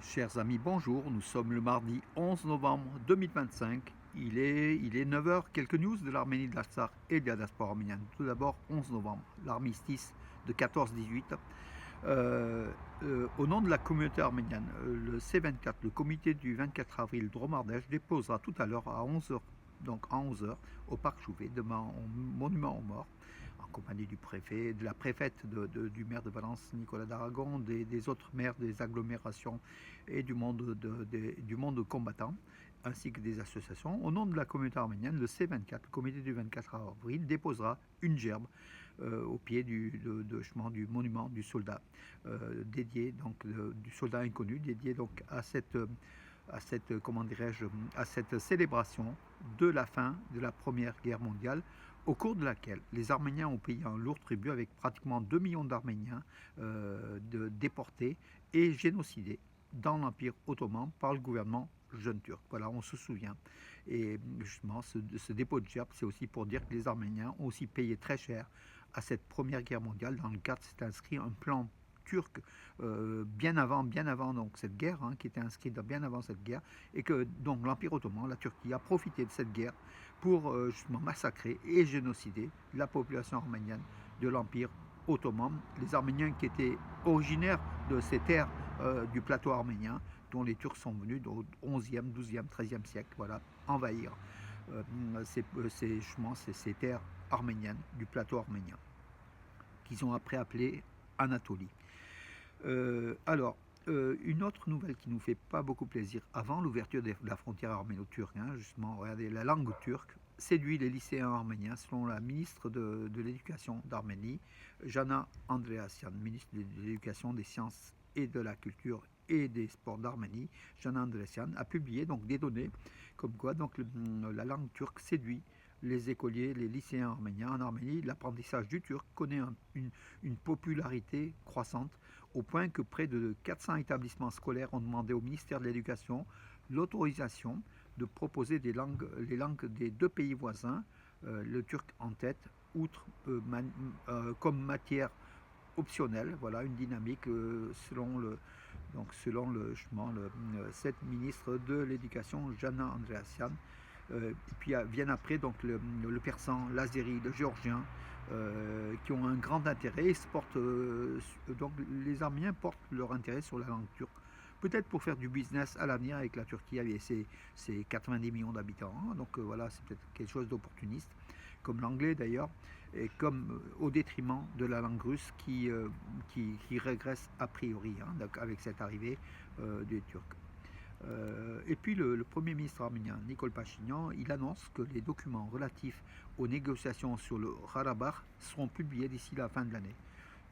Chers amis, bonjour. Nous sommes le mardi 11 novembre 2025. Il est 9 heures. Quelques news de l'Arménie, de l'Artsakh et de la diaspora arménienne. Tout d'abord, 11 novembre, l'armistice de 14-18. Au nom de la communauté arménienne, le C24, le comité du 24 avril Dromardèche, déposera tout à l'heure à 11 heures, donc à 11 heures, au parc Chouvet, devant un monument aux morts, en compagnie du préfet, de la préfète, du maire de Valence, Nicolas d'Aragon, des autres maires des agglomérations et du monde combattant, ainsi que des associations. Au nom de la communauté arménienne, le C24, le comité du 24 avril, déposera une gerbe au pied du monument du soldat, dédié donc du soldat inconnu, dédié donc comment dirais-je, à cette célébration de la fin de la Première Guerre mondiale, au cours de laquelle les Arméniens ont payé un lourd tribut avec pratiquement 2 millions d'Arméniens déportés et génocidés dans l'Empire ottoman par le gouvernement jeune turc. Voilà, on se souvient. Et justement, ce dépôt de gerbe, c'est aussi pour dire que les Arméniens ont aussi payé très cher à cette Première Guerre mondiale. Dans le cadre, c'est inscrit un plan turc bien avant donc cette guerre, qui était inscrite bien avant cette guerre, et que donc l'Empire ottoman, la Turquie, a profité de cette guerre pour justement massacrer et génocider la population arménienne de l'Empire ottoman. Les Arméniens qui étaient originaires de ces terres du plateau arménien, dont les Turcs sont venus au 11e, 12e, 13e siècle, voilà, envahir ces terres arméniennes du plateau arménien, qu'ils ont après appelé Anatolie. Une autre nouvelle qui nous fait pas beaucoup plaisir, avant l'ouverture de la frontière arméno-turque, justement, regardez, la langue turque séduit les lycéens arméniens, selon la ministre de l'Éducation d'Arménie, Jana Andreasyan, ministre de l'Éducation, des Sciences et de la Culture et des Sports d'Arménie. Jana Andreasyan a publié donc des données comme quoi donc la langue turque séduit les écoliers, les lycéens arméniens. En Arménie, l'apprentissage du turc connaît une popularité croissante, au point que près de 400 établissements scolaires ont demandé au ministère de l'Éducation l'autorisation de proposer les langues des deux pays voisins, le turc en tête, comme matière optionnelle. Voilà une dynamique cette ministre de l'Éducation, Jana Andreasyan. Et puis viennent après donc le persan, l'azéri, le géorgien, qui ont un grand intérêt. Donc les Arméniens portent leur intérêt sur la langue turque. Peut-être pour faire du business à l'avenir avec la Turquie, avec ses 90 millions d'habitants. Donc voilà, c'est peut-être quelque chose d'opportuniste, comme l'anglais d'ailleurs, et comme au détriment de la langue russe qui régresse a priori, donc avec cette arrivée des Turcs. Et puis le Premier ministre arménien, Nikol Pachinian, il annonce que les documents relatifs aux négociations sur le Karabakh seront publiés d'ici la fin de l'année.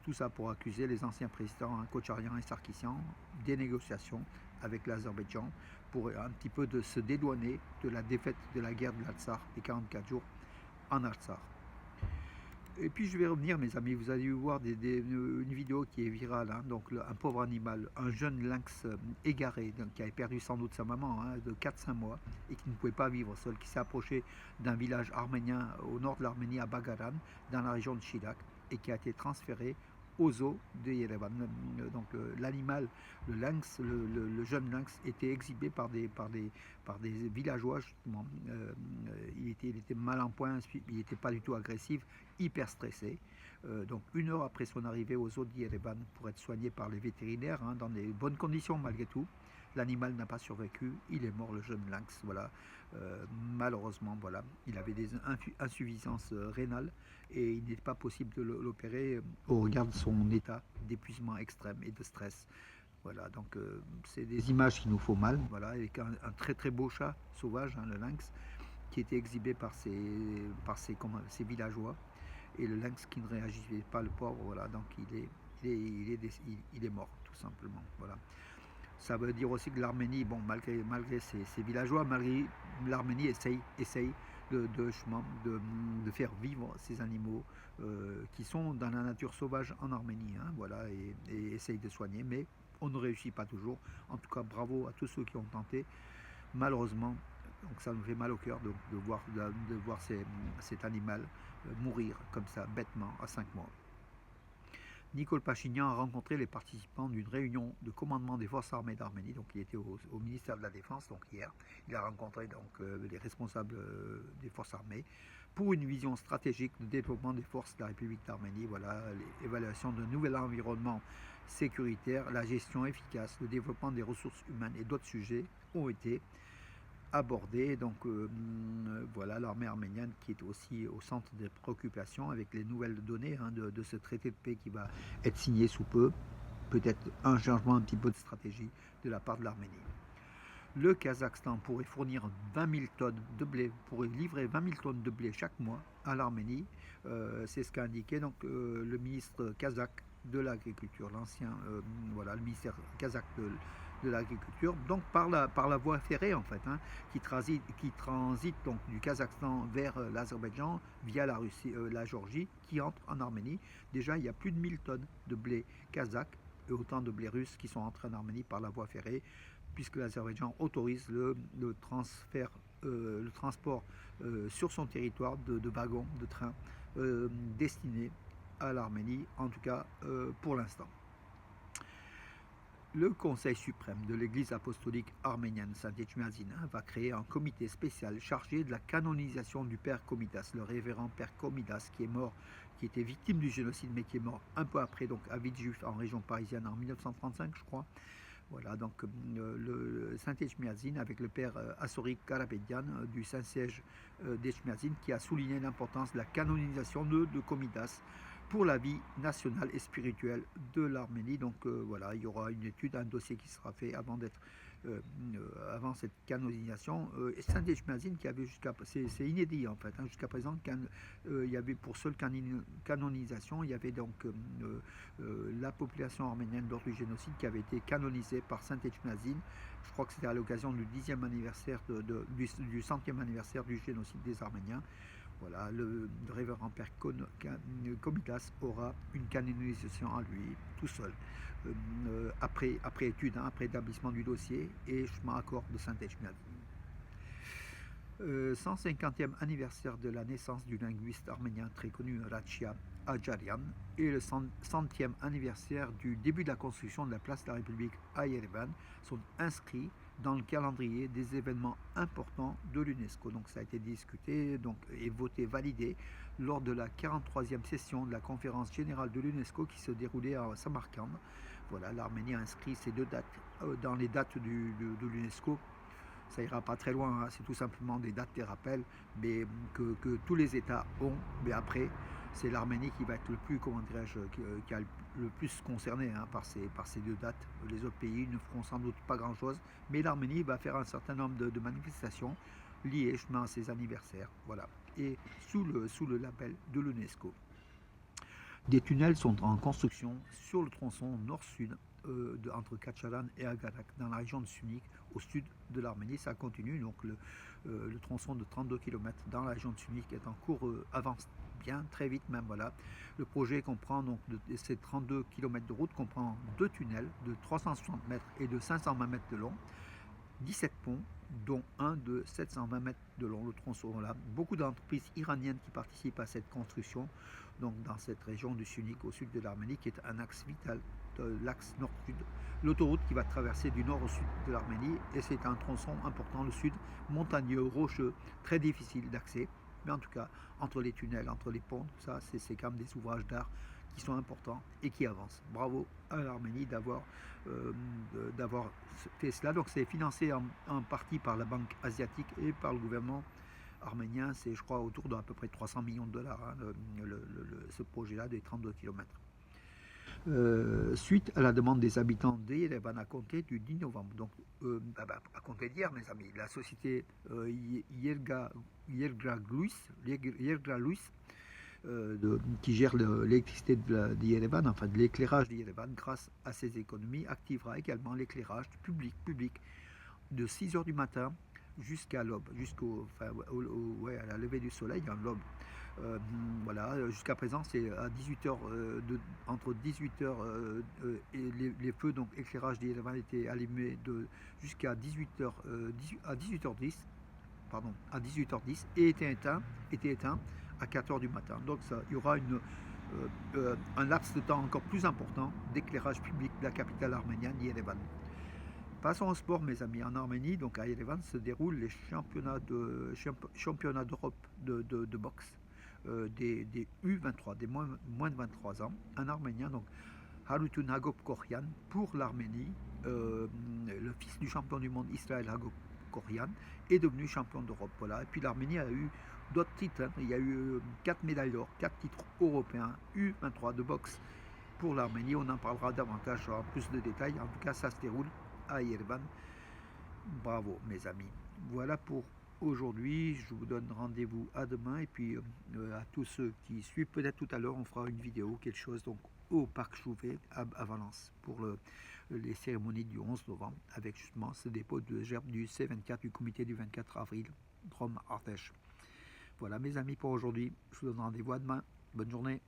Tout ça pour accuser les anciens présidents Kocharian et Sarkissian des négociations avec l'Azerbaïdjan pour un petit peu de se dédouaner de la défaite de la guerre de l'Artsakh des 44 jours en Artsakh. Et puis je vais revenir, mes amis, vous allez voir une vidéo qui est virale, donc un pauvre animal, un jeune lynx égaré, donc, qui avait perdu sans doute sa maman de 4-5 mois et qui ne pouvait pas vivre seul, qui s'est approché d'un village arménien au nord de l'Arménie, à Bagaran, dans la région de Shilak, et qui a été transféré aux zoos de Yerevan. Donc l'animal, le lynx, le jeune lynx, était exhibé par des villageois justement. Il était mal en point, il n'était pas du tout agressif, hyper stressé. Donc 1 heure après son arrivée aux zoos de Yerevan pour être soigné par les vétérinaires, dans des bonnes conditions malgré tout, l'animal n'a pas survécu, il est mort, le jeune lynx. Voilà. Malheureusement, voilà, il avait des insuffisances rénales et il n'était pas possible de l'opérer au regard de son état d'épuisement extrême et de stress. Voilà, donc c'est des images qui nous font mal, voilà, avec un très très beau chat sauvage, le lynx, qui était exhibé par ces villageois, et le lynx qui ne réagissait pas, le pauvre, voilà, donc il est mort, tout simplement, voilà. Ça veut dire aussi que l'Arménie, bon, malgré ses villageois, l'Arménie essaye de faire vivre ces animaux qui sont dans la nature sauvage en Arménie, voilà, et essaye de soigner, mais on ne réussit pas toujours. En tout cas, bravo à tous ceux qui ont tenté. Malheureusement, donc ça nous fait mal au cœur de voir cet animal mourir comme ça, bêtement, à 5 mois. Nicole Pachinian a rencontré les participants d'une réunion de commandement des forces armées d'Arménie, donc il était au ministère de la Défense, donc hier. Il a rencontré donc les responsables des forces armées pour une vision stratégique de développement des forces de la République d'Arménie, voilà, l'évaluation d'un nouvel environnement sécuritaire, la gestion efficace, le développement des ressources humaines et d'autres sujets ont été abordés. Donc voilà, l'armée arménienne qui est aussi au centre des préoccupations avec les nouvelles données de ce traité de paix qui va être signé sous peu, peut-être un changement un petit peu de stratégie de la part de l'Arménie. Le Kazakhstan pourrait fournir 20 000 tonnes de blé, pourrait livrer 20 000 tonnes de blé chaque mois à l'Arménie. C'est ce qu'a indiqué donc, le ministre kazakh de l'agriculture, l'ancien, voilà, le ministère kazakh de l'agriculture, donc par la voie ferrée en fait, qui transite donc du Kazakhstan vers l'Azerbaïdjan via la Russie, la Géorgie, qui entre en Arménie. Déjà, il y a plus de 1000 tonnes de blé kazakh et autant de blé russe qui sont entrés en Arménie par la voie ferrée, puisque l'Azerbaïdjan autorise le transport sur son territoire de wagons, de trains destinés à l'Arménie, en tout cas pour l'instant. Le Conseil suprême de l'Église apostolique arménienne Saint-Etchmiadzin va créer un comité spécial chargé de la canonisation du père Komitas, le révérend père Komitas, qui est mort, qui était victime du génocide, mais qui est mort un peu après, donc à Villejuif, en région parisienne, en 1935, je crois. Voilà, donc le Saint-Etchmiadzin avec le père Assorik Karapédian du Saint-Siège d'Etchmiadzin, qui a souligné l'importance de la canonisation de Komitas pour la vie nationale et spirituelle de l'Arménie. Donc voilà, il y aura une étude, un dossier qui sera fait avant cette canonisation. Saint-Etchmiadzin qui avait c'est inédit en fait, jusqu'à présent, il y avait pour seule canonisation, il y avait donc la population arménienne lors du génocide qui avait été canonisée par Saint-Etchmiadzin. Je crois que c'était à l'occasion du 10e anniversaire, du 100e anniversaire du génocide des Arméniens. Voilà, le révérend père Komitas aura une canonisation à lui, tout seul, après étude, après établissement du dossier et chemin accord de Saint-Etchmiadzin. 150e anniversaire de la naissance du linguiste arménien très connu Rachia Ajarian et le 100e anniversaire du début de la construction de la place de la République à Yerevan sont inscrits dans le calendrier des événements importants de l'UNESCO. Donc ça a été discuté et voté, validé lors de la 43e session de la conférence générale de l'UNESCO qui se déroulait à Samarcande. Voilà, l'Arménie a inscrit ces deux dates dans les dates de l'UNESCO. Ça ira pas très loin, c'est tout simplement des dates, des rappels, mais que tous les États ont. Mais après, c'est l'Arménie qui va être le plus, qui a le plus concerné par ces deux dates. Les autres pays ne feront sans doute pas grand-chose, mais l'Arménie va faire un certain nombre de manifestations liées à ses anniversaires. Voilà. Et sous le label de l'UNESCO. Des tunnels sont en construction sur le tronçon nord-sud entre Kacharan et Agarak, dans la région de Sunik, au sud de l'Arménie. Ça continue, donc le tronçon de 32 km dans la région de Sunik est en cours, avance bien, très vite même. Voilà. Le projet comprend, donc, de ces 32 km de route, comprend deux tunnels de 360 mètres et de 520 mètres de long, 17 ponts, dont un de 720 mètres de long, le tronçon là. Beaucoup d'entreprises iraniennes qui participent à cette construction, donc dans cette région du Sunik, au sud de l'Arménie, qui est un axe vital de l'axe nord-sud. L'autoroute qui va traverser du nord au sud de l'Arménie, et c'est un tronçon important, le sud, montagneux, rocheux, très difficile d'accès, mais en tout cas, entre les tunnels, entre les ponts, tout ça, c'est quand même des ouvrages d'art qui sont importants et qui avancent. Bravo à l'Arménie d'avoir fait cela. Donc c'est financé en partie par la Banque asiatique et par le gouvernement arménien. C'est, je crois, autour d'à peu près 300 millions de dollars, ce projet-là des 32 km. Suite à la demande des habitants d'Yerevan à compter du 10 novembre. Donc, à compter d'hier, mes amis, la société Yergaluis, qui gère l'électricité de Yerevan, enfin de l'éclairage de Yerevan, grâce à ses économies, activera également l'éclairage public de 6h du matin jusqu'à l'aube, à la levée du soleil, en l'aube. Voilà, jusqu'à présent, c'est à 18h, entre 18h et les feux, donc éclairage des Yerevan étaient allumés jusqu'à 18h, à 18h10, pardon, à 18h10 et était éteint à 4h du matin. Donc il y aura un laps de temps encore plus important d'éclairage public de la capitale arménienne, Yerevan. Passons au sport, mes amis. En Arménie, donc à Yerevan, se déroulent les championnats d'Europe de boxe des U23, des moins de 23 ans, en arménien. Donc Harutun Hagop-Koryan pour l'Arménie, le fils du champion du monde Israël Hagop-Koryan est devenu champion d'Europe. Voilà. Et puis l'Arménie a eu d'autres titres. Hein. Il y a eu 4 médailles d'or, 4 titres européens, U23 de boxe pour l'Arménie. On en parlera davantage en plus de détails. En tout cas, ça se déroule à Yerevan. Bravo, mes amis. Voilà pour aujourd'hui. Je vous donne rendez-vous à demain. Et puis à tous ceux qui suivent, peut-être tout à l'heure, on fera une vidéo, quelque chose, donc au Parc Chouvet à Valence pour les cérémonies du 11 novembre avec justement ce dépôt de gerbe du C24 du comité du 24 avril, Drôme Ardèche. Voilà mes amis pour aujourd'hui. Je vous donne rendez-vous à demain. Bonne journée.